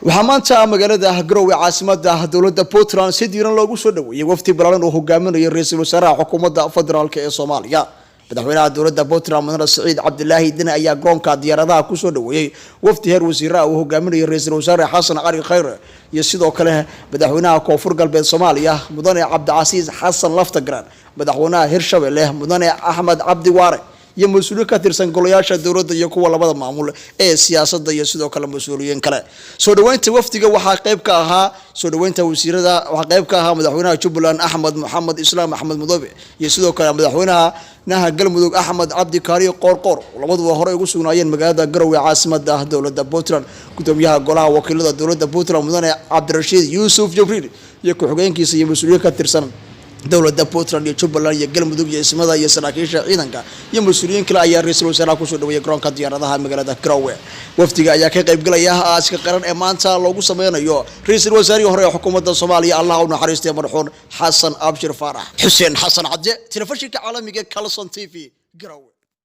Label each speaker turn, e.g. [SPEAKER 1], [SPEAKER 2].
[SPEAKER 1] waxaa maanta magaalada Garoowe caasimada dawladda Puntland si diiran loogu soo dhaweeyay wafdi balaaran oo hogaaminaya ra'iisul wasaaraha xukuumadda federaalka ee Soomaaliya madaxweynaha dawladda Puntland Mudane Saciid Cabdullaahi Dine ayaa garoonka diyaaradaha ku soo dhaweeyay wafdi heer wasiiraha oo hogaaminaya ra'iisul wasaare Xasan Khayre iyo sidoo kale madaxweynaha koonfur galbeed Soomaaliya Mudane Xasan Laftagraan madaxweynaha Hirshabelle Mudane Axmed Cabdi Waare iyo mas'uuliyiin ka tirsan golayaasha dawladda iyo kuwa labada maamul ee siyaasadda iyo sidoo kale mas'uuliyiin kale soo dhaweynta wafdiga waxaa qayb ka ahaa soo dhaweynta wasiirada waxaa qayb ka ahaa madaxweynaha Jubbaland Axmed Maxamed Islaam Axmed Mudoobe iyo sidoo kale madaxweynaha Galmudug Axmed Cabdi Kaari Qoorqoor labaduba hore ugu sugnaayeen magaalada Garoowe caasimada dawladda Puntland gudoomiyaha golaha wakiilada dawladda Puntland Mudane Cabdirashiid Yuusuf Jibriil iyo ku-xigeenkiisa iyo mas'uuliyiin ka tirsan dawladda Puntland iyo Jubbaland iyo Galmudug iyo ismada iyo saraakiisha ciidanka iyo mas'uuliyiin kale ayaa ra'iisul wasaaraha ku soo dhaweeyay garoonka diyaaradaha magaalada Garoowe wafdiga ayaa ka qayb galaya aaska qaran ee maanta loogu sameynayo ra'iisul wasaarihii hore ee xukuumadda Soomaaliya Allah u naxariistay marxuun Xasan Abshir Faarax Xuseen Xasan Cadde telefishinka caalamiga Kalson TV Garoowe.